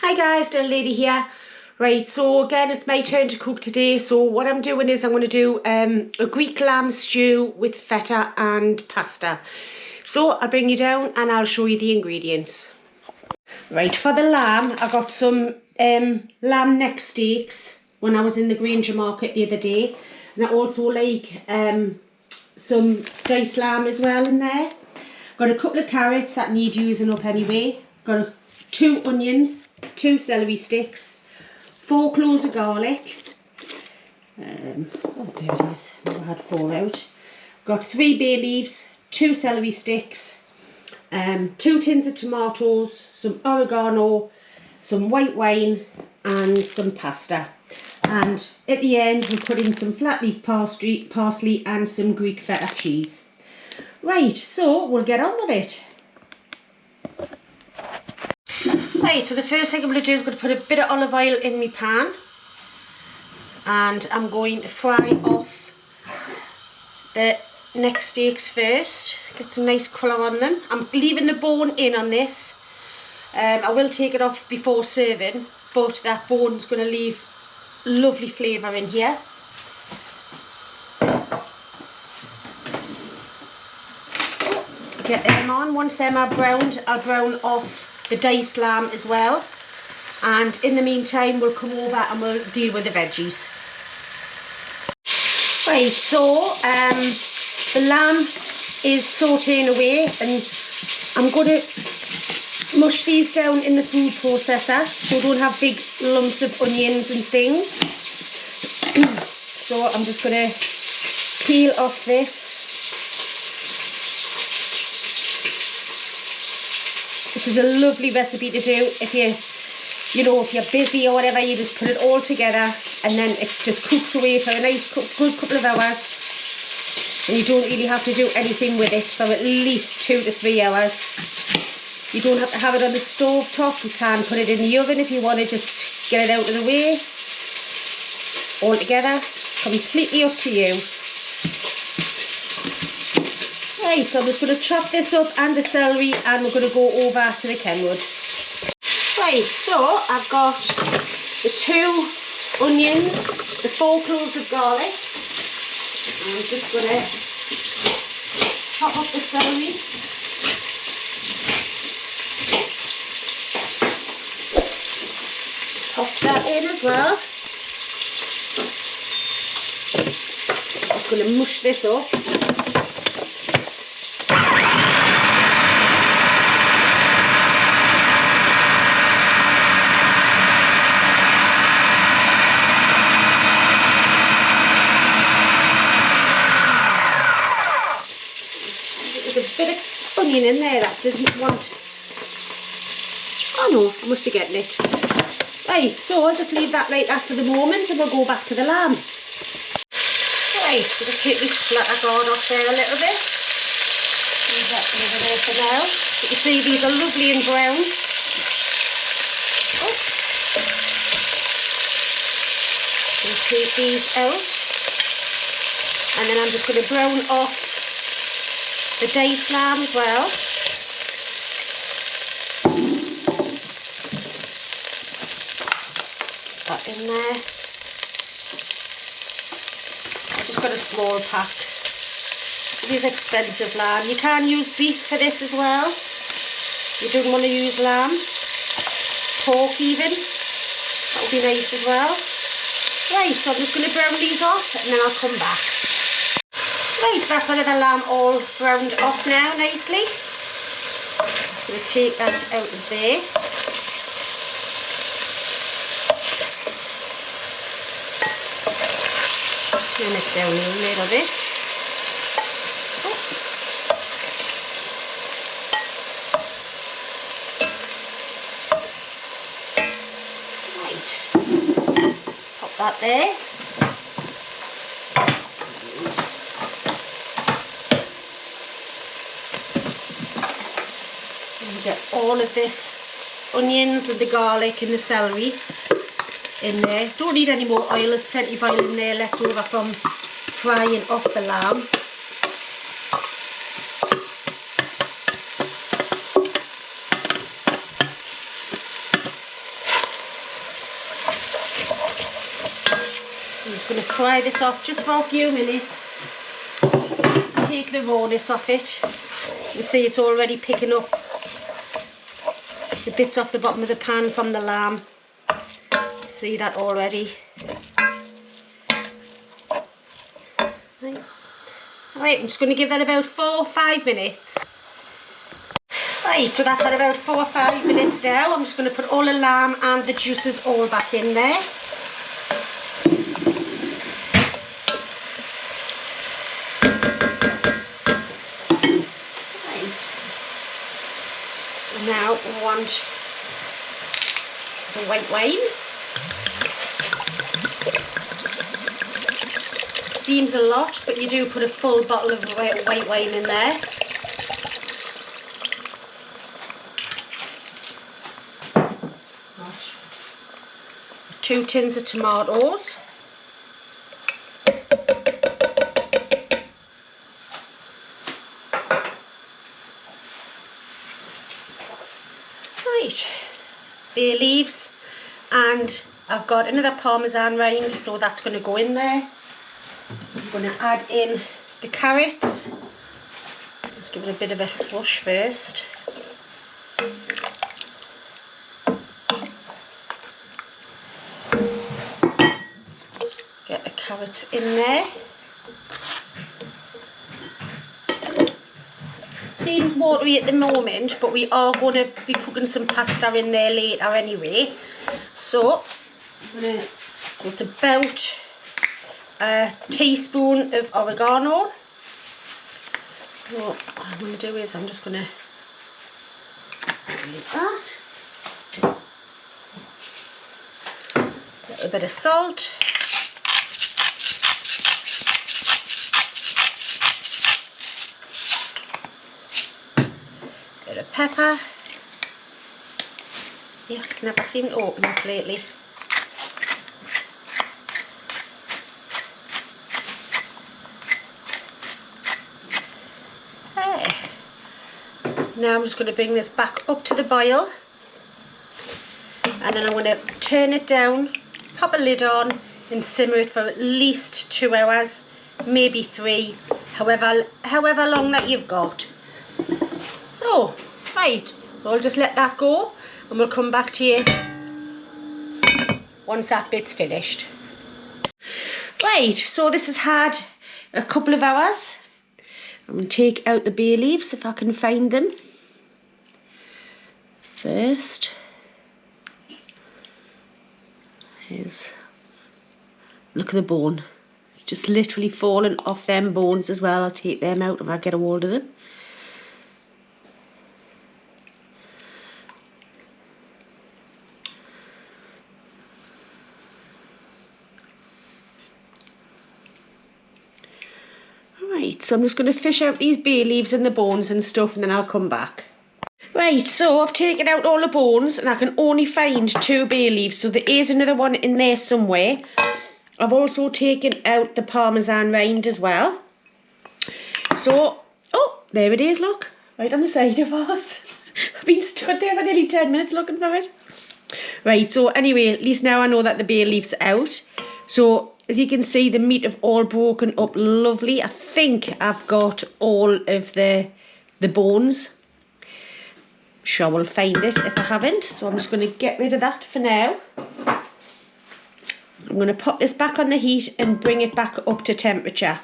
Hi guys, little lady here. Right, so again it's my turn to cook today. So what I'm doing is I'm going to do a Greek lamb stew with feta and pasta. So I'll bring you down and I'll show you the ingredients. Right, for the lamb I got some lamb neck steaks when I was in the Granger market the other day. And I also like some diced lamb as well in there. Got a couple of carrots that need using up anyway. Got 2 onions, 2 celery sticks, 4 cloves of garlic. Oh, there it is. I had 4 out. Got 3 bay leaves, 2 celery sticks, 2 tins of tomatoes, some oregano, some white wine, and some pasta. And at the end, we'll put in some flat leaf parsley and some Greek feta cheese. Right, so we'll get on with it. Right, so the first thing I'm going to do is going to put a bit of olive oil in my pan. And I'm going to fry off the neck steaks first. Get some nice colour on them. I'm leaving the bone in on this. I will take it off before serving, but that bone's going to leave lovely flavour in here. Get them on. Once them are browned, I'll brown off the diced lamb as well. And in the meantime, we'll come over and we'll deal with the veggies. Right, so the lamb is sauteing away, and I'm going to mush these down in the food processor so we don't have big lumps of onions and things. So I'm just going to peel off this. This is a lovely recipe to do if if you're busy or whatever. You just put it all together and then it just cooks away for a nice good couple of hours, and you don't really have to do anything with it for at least 2 to 3 hours. You don't have to have it on the stove top. You can put it in the oven if you want to just get it out of the way. All together, completely up to you. Right, so I'm just going to chop this up and the celery, and we're going to go over to the Kenwood. Right, so I've got the 2 onions, the 4 cloves of garlic. I'm just going to chop up the celery. Pop that in as well. Just going to mush this up. There's a bit of onion in there that doesn't want... Oh no, I must be getting it. Right, so I'll just leave that like that for the moment and we'll go back to the lamb. Right, so just take this flatter guard off there a little bit. Leave that over there for now. You can see these are lovely and brown. Oh. We'll take these out. And then I'm just going to brown off the diced lamb as well. That in there. I've just got a small pack. It is expensive lamb. You can use beef for this as well. You don't want to use lamb. Pork even. That would be nice as well. Right, so I'm just going to brown these off and then I'll come back. Right, so that's another lamb all browned off now nicely. Just going to take that out of there. Turn it down a little bit. Right, pop that there. Get all of this onions and the garlic and the celery in there. Don't need any more oil, there's plenty of oil in there left over from frying off the lamb. I'm just going to fry this off just for a few minutes, just to take the rawness off it. You see it's already picking up the bits off the bottom of the pan from the lamb. See that already. Right, I'm just going to give that about 4 or 5 minutes. Right, so that's at about 4 or 5 minutes now. I'm just going to put all the lamb and the juices all back in there. Right. Now we want the white wine. Seems a lot, but you do put a full bottle of white wine in there. Gosh. 2 tins of tomatoes. Right, bay leaves, and I've got another parmesan rind, so that's going to go in there. I'm going to add in the carrots. Let's give it a bit of a swoosh first. Get the carrots in there. Seems watery at the moment, but we are going to be cooking some pasta in there later anyway. So it's about a teaspoon of oregano. What I'm going to do is I'm just going to like that. A little bit of salt. Bit of pepper. Yeah, I've never seemed to open this lately. Now I'm just going to bring this back up to the boil, and then I'm going to turn it down, pop a lid on and simmer it for at least 2 hours, maybe 3, however long that you've got. So, right, we'll just let that go and we'll come back to you once that bit's finished. Right, so this has had a couple of hours. I'm going to take out the bay leaves if I can find them first. Look at the bone. It's just literally fallen off them bones as well. I'll take them out if I get a hold of them. Right, so I'm just going to fish out these bay leaves and the bones and stuff, and then I'll come back. Right, so I've taken out all the bones and I can only find 2 bay leaves, so there is another one in there somewhere. I've also taken out the parmesan rind as well. So, oh, there it is, look, right on the side of us. I've been stood there for nearly 10 minutes looking for it. Right, so anyway, at least now I know that the bay leaves are out. So, as you can see, the meat have all broken up lovely. I think I've got all of the bones. Sure, we'll find it if I haven't. So I'm just going to get rid of that for now. I'm going to pop this back on the heat and bring it back up to temperature.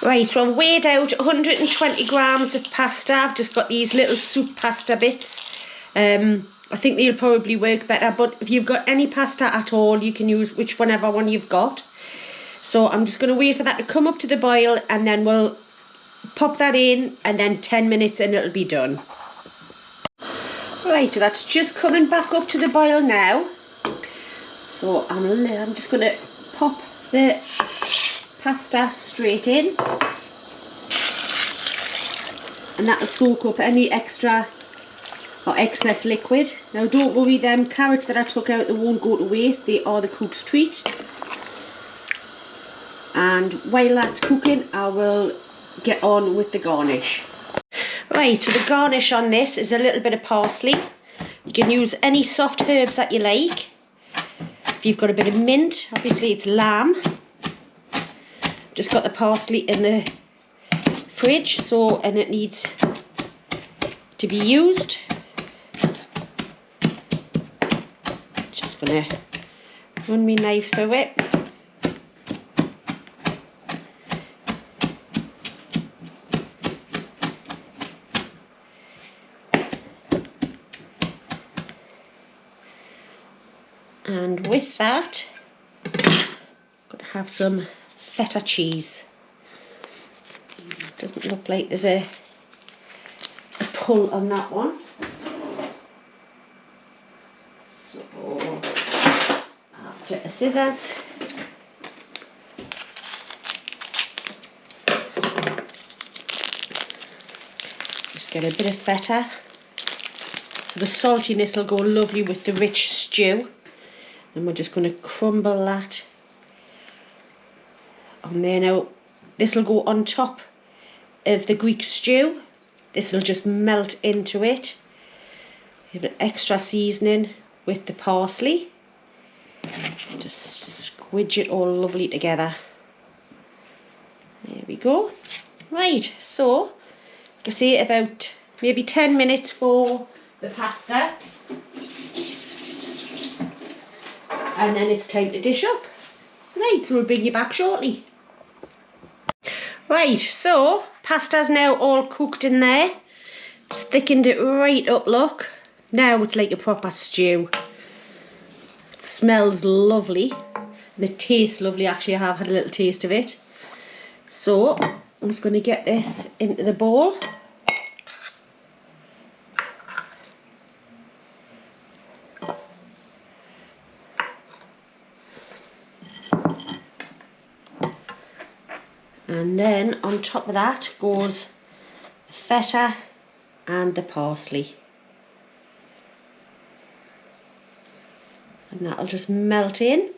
Right, so I've weighed out 120 grams of pasta. I've just got these little soup pasta bits. I think they'll probably work better, but if you've got any pasta at all, you can use whichever one you've got. So I'm just going to wait for that to come up to the boil, and then we'll pop that in, and then 10 minutes and it'll be done. Right, so that's just coming back up to the boil now. So I'm just going to pop the pasta straight in, and that'll soak up any extra or excess liquid. Now don't worry, them carrots that I took out, they won't go to waste. They are the cook's treat. And while that's cooking, I will get on with the garnish. Right, so the garnish on this is a little bit of parsley. You can use any soft herbs that you like. If you've got a bit of mint, obviously it's lamb. Just got the parsley in the fridge, so, and it needs to be used. Just gonna run my knife through it. And with that, I'm going to have some feta cheese. Doesn't look like there's a pull on that one. So I'll get the scissors. Just get a bit of feta. So the saltiness will go lovely with the rich stew. And we're just going to crumble that on there. Now, this will go on top of the Greek stew. This will just melt into it. A bit extra seasoning with the parsley. Just squidge it all lovely together. There we go. Right, so you can see about maybe 10 minutes for the pasta. And then it's time to dish up. Right, so we'll bring you back shortly. Right, so pasta's now all cooked in there. It's thickened it right up, look. Now it's like a proper stew. It smells lovely. And it tastes lovely, actually. I have had a little taste of it. So I'm just going to get this into the bowl. And then on top of that goes the feta and the parsley. And that'll just melt in.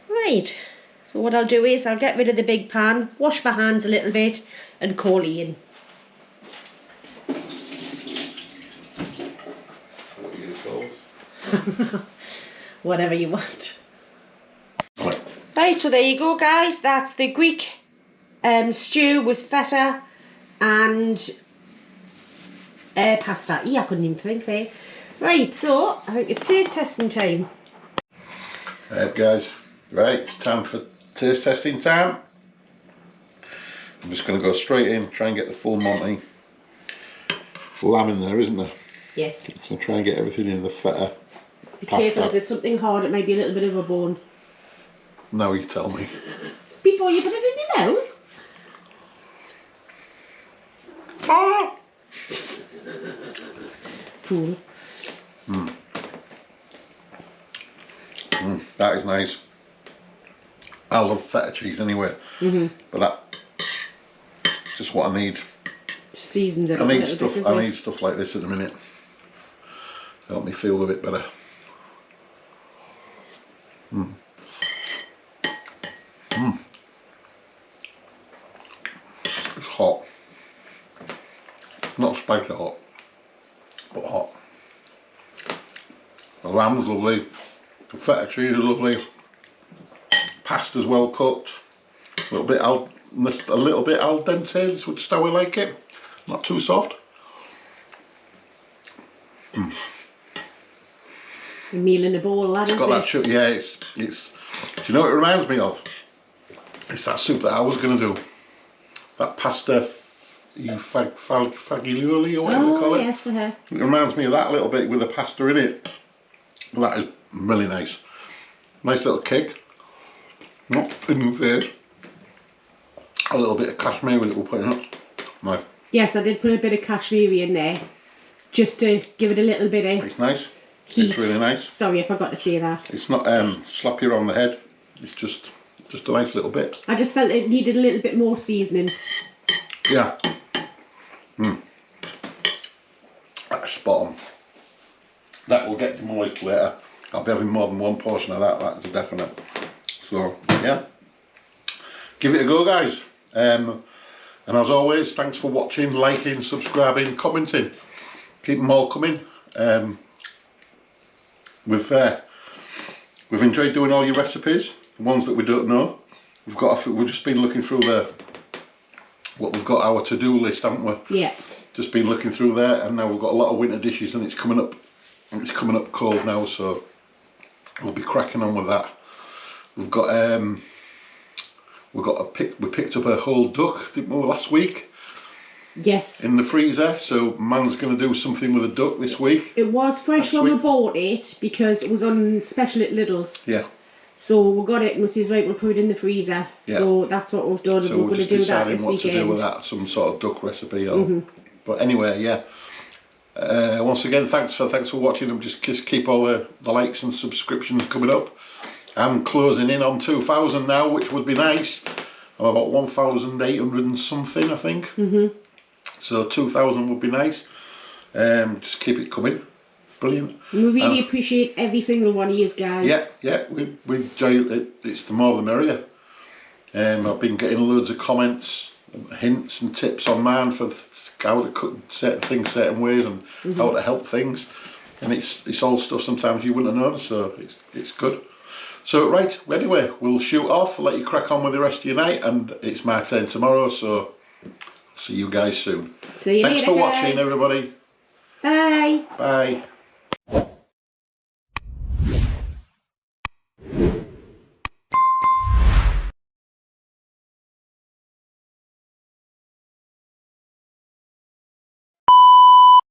Right, so what I'll do is I'll get rid of the big pan, wash my hands a little bit and call in. What are you called? Whatever you want. Right, so there you go, guys. That's the Greek stew with feta and pasta. Yeah, I couldn't even think there. Right, so I think it's taste testing time. Alright guys, right, it's time for taste testing time. I'm just going to go straight in, try and get the full Monty. Lamb in there, isn't there? Yes. So try and get everything in the feta. Be pasta. careful, if there's something hard, it might be a little bit of a bone. Now you tell me. Before you put it in your mouth? Ah! Fool. That is nice. I love feta cheese anyway. But that's just what I need. Seasons it I up a need little stuff. bit, isn't I it? need stuff like this at the minute. Help me feel a bit better. It's hot. Not spicy hot, but hot. The lamb's lovely. The feta cheese is lovely. Pasta's well cooked. A little bit al dente, which is how I like it. Not too soft. A meal in a bowl, that It's got that sugar. Yeah, it's. Do you know what it reminds me of? It's that soup that I was going to do. That pasta fagioli or whatever they call it. Yes, It reminds me of that a little bit with the pasta in it. But that is really nice. Nice little cake. Not in your face. A little bit of cashmere with it we're putting up. Nice. Yes, I did put a bit of cashmere in there. Just to give it a little bit of It's nice. heat. It's really nice. Sorry, I forgot to say that. It's not slap you on the head. It's just a nice little bit. I just felt it needed a little bit more seasoning. Yeah. That's spot on. That will get demolished later. I'll be having more than one portion of that, that's a definite. So, yeah. Give it a go, guys. And as always, thanks for watching, liking, subscribing, commenting. Keep them all coming. we've enjoyed doing all your recipes, the ones that we don't know. We've just been looking through what we've got our to-do list, haven't we? Yeah. Just been looking through there, and now we've got a lot of winter dishes, and it's coming up cold now, so we'll be cracking on with that. We picked up a whole duck, I think last week. Yes. In the freezer, so Man's going to do something with a duck this week. It was fresh when we bought it because it was on special at Lidl's. Yeah. So we got it and we says, right, we'll put it in the freezer. Yeah. So that's what we've done, and So we're going to do that this what to do with that, some sort of duck recipe. Or, But anyway, yeah. Once again, thanks for watching, and just keep all the likes and subscriptions coming up. I'm closing in on 2,000 now, which would be nice. I'm about 1,800 and something, I think. So 2,000 would be nice. Just keep it coming. Brilliant. We really appreciate every single one of you guys. Yeah, we enjoy it. It's the more the merrier. I've been getting loads of comments, hints and tips on mine for how to cook certain things certain ways, and how to help things. And it's all stuff sometimes you wouldn't have known, so it's good. So right, anyway, we'll shoot off, let you crack on with the rest of your night, and it's my turn tomorrow, so see you guys soon. See you Thanks later, for guys. watching, everybody. Bye. Bye.